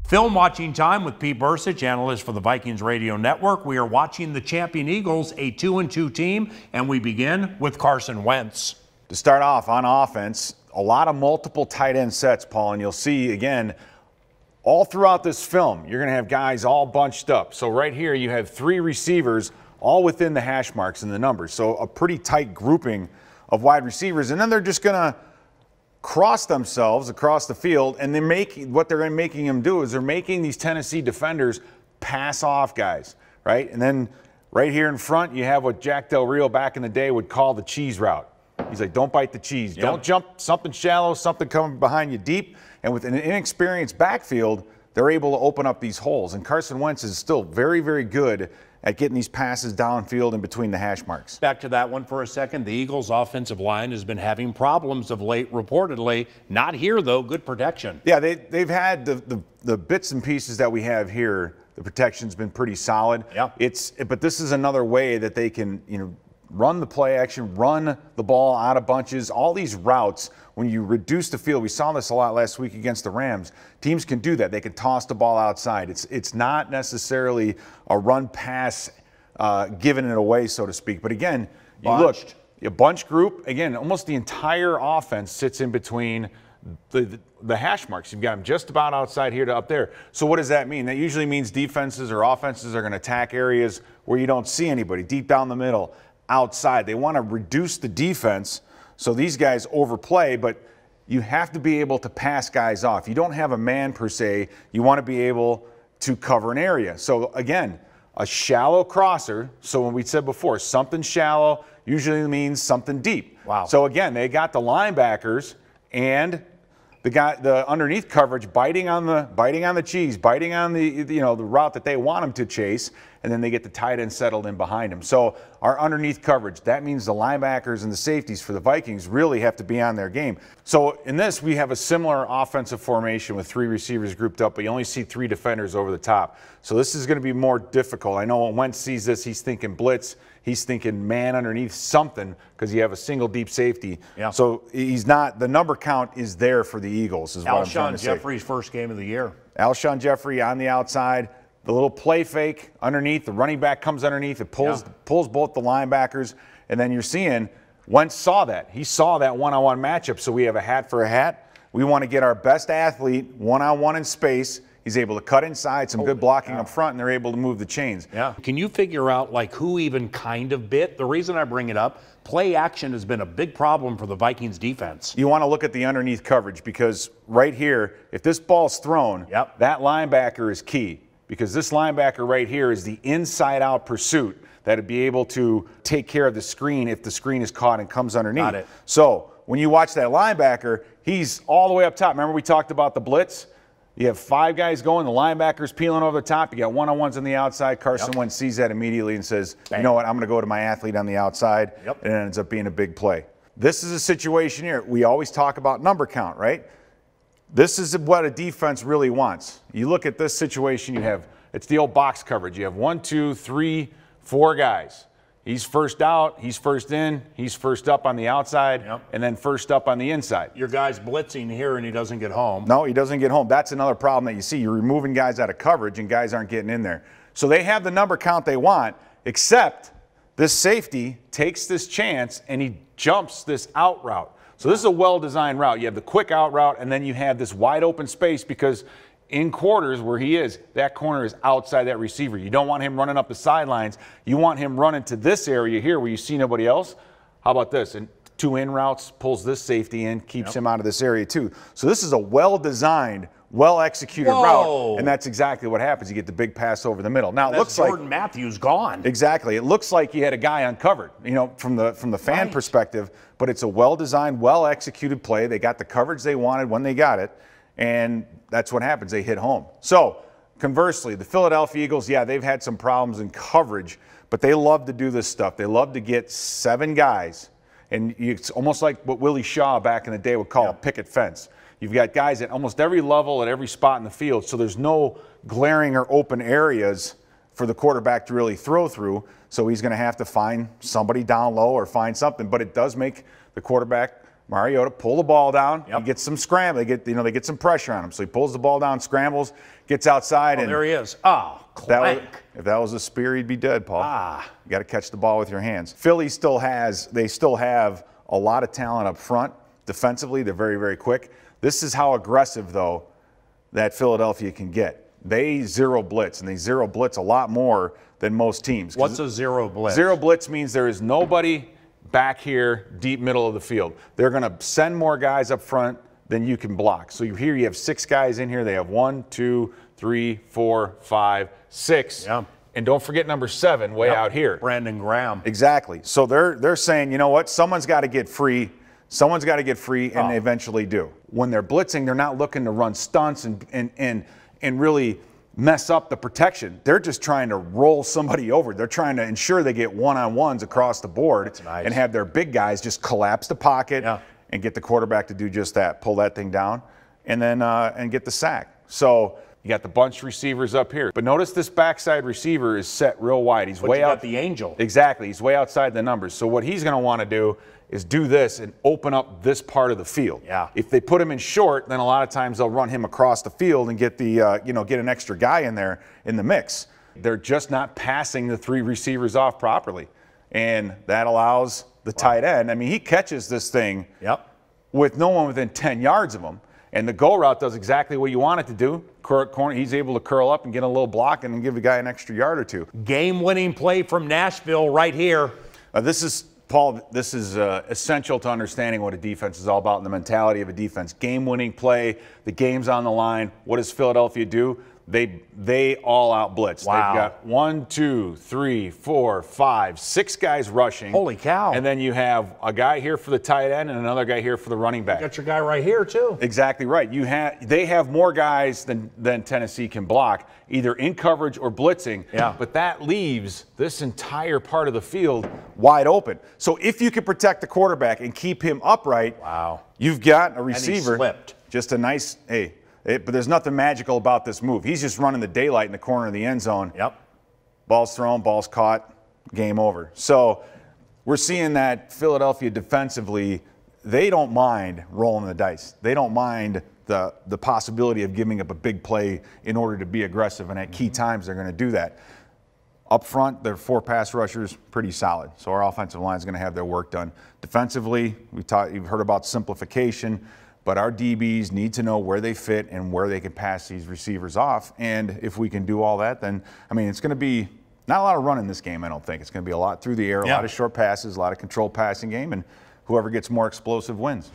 Film watching time with Pete Bercich, analyst for the Vikings Radio Network. We are watching the champion Eagles, a 2-2 team, and we begin with Carson Wentz. To start off on offense, a lot of multiple tight end sets, Paul, and you'll see again all throughout this film, you're going to have guys all bunched up. So right here you have three receivers all within the hash marks and the numbers. So a pretty tight grouping of wide receivers, and then they're just going to cross themselves across the field, and what they're making them do is they're making these Tennessee defenders pass off guys, right? And then right here in front, you have what Jack Del Rio back in the day would call the cheese route. He's like, don't bite the cheese. Yep. Don't jump something shallow, something coming behind you deep. And with an inexperienced backfield, they're able to open up these holes. And Carson Wentz is still very, very good at getting these passes downfield and between the hash marks. Back to that one for a second. The Eagles' offensive line has been having problems of late, reportedly. Not here, though. Good protection. Yeah, they've had the bits and pieces that we have here. The protection's been pretty solid. Yeah. But this is another way that they can, run the play action, run the ball out of bunches, all these routes. When you reduce the field, we saw this a lot last week against the Rams. Teams can do that. They can toss the ball outside. It's not necessarily a run pass giving it away, so to speak. But again, you look, a bunch group, again, almost the entire offense sits in between the hash marks. You've got them just about outside here to up there. So what does that mean? That usually means defenses or offenses are going to attack areas where you don't see anybody, deep down the middle, outside. They want to reduce the defense so these guys overplay, but you have to be able to pass guys off. You don't have a man per se. You want to be able to cover an area. So again, a shallow crosser. So when we said before, something shallow usually means something deep. Wow. So again, they got the linebackers and the underneath coverage biting on the cheese, biting on the route that they want them to chase, and then they get the tight end settled in behind them. So our underneath coverage, that means the linebackers and the safeties for the Vikings really have to be on their game. So in this, we have a similar offensive formation with three receivers grouped up, but you only see three defenders over the top. So this is going to be more difficult. I know when Wentz sees this, he's thinking blitz. He's thinking man underneath something because you have a single deep safety. Yeah. So he's not, the number count is there for the Eagles, is what I'm trying to say. Alshon Jeffrey's first game of the year. Alshon Jeffrey on the outside, the little play fake underneath, the running back comes underneath, it pulls both the linebackers, and then you're seeing Wentz saw that. He saw that one-on-one matchup, so we have a hat for a hat. We want to get our best athlete one-on-one in space. He's able to cut inside, some good blocking up front, and they're able to move the chains. Yeah. Can you figure out who even kind of bit? The reason I bring it up, play action has been a big problem for the Vikings defense. You want to look at the underneath coverage because right here, if this ball's thrown, that linebacker is key because this linebacker right here is the inside-out pursuit that would be able to take care of the screen if the screen is caught and comes underneath. Got it. So when you watch that linebacker, he's all the way up top. Remember we talked about the blitz? You have five guys going, the linebacker's peeling over the top. You got one-on-ones on the outside. Carson Wentz sees that immediately and says, bang. You know what, I'm going to go to my athlete on the outside, and it ends up being a big play. This is a situation here. We always talk about number count, right? This is what a defense really wants. You look at this situation, it's the old box coverage. You have 1, 2, 3, 4 guys. He's first out, he's first in, he's first up on the outside, and then first up on the inside. Your guy's blitzing here and he doesn't get home. No, he doesn't get home. That's another problem that you see. You're removing guys out of coverage and guys aren't getting in there. So they have the number count they want, except this safety takes this chance and he jumps this out route. So this is a well-designed route. You have the quick out route and then you have this wide open space because in quarters where he is, that corner is outside that receiver. You don't want him running up the sidelines. You want him running to this area here where you see nobody else. How about this? And 2 in routes, pulls this safety in, keeps him out of this area too. So this is a well-designed, well-executed route, and that's exactly what happens. You get the big pass over the middle. Now it looks like Jordan Matthews gone. Exactly. It looks like you had a guy uncovered, from the fan perspective, but it's a well-designed, well-executed play. They got the coverage they wanted when they got it. And that's what happens. They hit home. So, conversely, the Philadelphia Eagles, they've had some problems in coverage, but they love to do this stuff. They love to get 7 guys, and it's almost like what Willie Shaw back in the day would call a picket fence. You've got guys at almost every level, at every spot in the field, so there's no glaring or open areas for the quarterback to really throw through, so he's going to have to find somebody down low or find something, but it does make the quarterback Mariota pull the ball down. Yep. He gets some scramble. They get some pressure on him. So he pulls the ball down, scrambles, gets outside, and there he is. Clank. If that was a spear, he'd be dead, Paul. You got to catch the ball with your hands. Philly still have a lot of talent up front. Defensively, they're very, very quick. This is how aggressive, though, that Philadelphia can get. They zero blitz, and they zero blitz a lot more than most teams. What's a zero blitz? Zero blitz means there is nobody back here, deep middle of the field. They're going to send more guys up front than you can block. So here you have 6 guys in here. They have 1, 2, 3, 4, 5, 6. Yeah. And don't forget number 7 way out here. Brandon Graham. Exactly. So they're saying, you know what? Someone's got to get free. Someone's got to get free, and they eventually do. When they're blitzing, they're not looking to run stunts and really mess up the protection. They're just trying to roll somebody over. They're trying to ensure they get one-on-ones across the board and have their big guys just collapse the pocket and get the quarterback to do just that, pull that thing down, and then and get the sack. So you got the bunch receivers up here. But notice this backside receiver is set real wide. He's way out. Got the angel. Exactly. He's way outside the numbers. So what he's going to want to do is do this and open up this part of the field. Yeah. If they put him in short, then a lot of times they'll run him across the field and get the get an extra guy in there in the mix. They're just not passing the 3 receivers off properly, and that allows the tight end. I mean, he catches this thing with no one within 10 yards of him, and the go route does exactly what you want it to do. Corner, he's able to curl up and get a little block and then give the guy an extra yard or 2. Game-winning play from Nashville right here. Paul, this is essential to understanding what a defense is all about and the mentality of a defense. Game-winning play, the game's on the line. What does Philadelphia do? They all out blitz. Wow. They've got 1, 2, 3, 4, 5, 6 guys rushing. Holy cow. And then you have a guy here for the tight end and another guy here for the running back. You got your guy right here, too. Exactly right. They have more guys than Tennessee can block, either in coverage or blitzing. Yeah. But that leaves this entire part of the field wide open. So if you can protect the quarterback and keep him upright, you've got a receiver. And he slipped. Just a nice, but there's nothing magical about this move. He's just running the daylight in the corner of the end zone. Yep. Ball's thrown, ball's caught, game over. So we're seeing that Philadelphia defensively, they don't mind rolling the dice. They don't mind the possibility of giving up a big play in order to be aggressive, and at key times they're going to do that. Up front, their 4 pass rushers, pretty solid. So our offensive line is going to have their work done. Defensively, you've heard about simplification. But our DBs need to know where they fit and where they can pass these receivers off. And if we can do all that, then, I mean, it's going to be not a lot of run in this game, I don't think. It's going to be a lot through the air, a lot of short passes, a lot of controlled passing game, and whoever gets more explosive wins.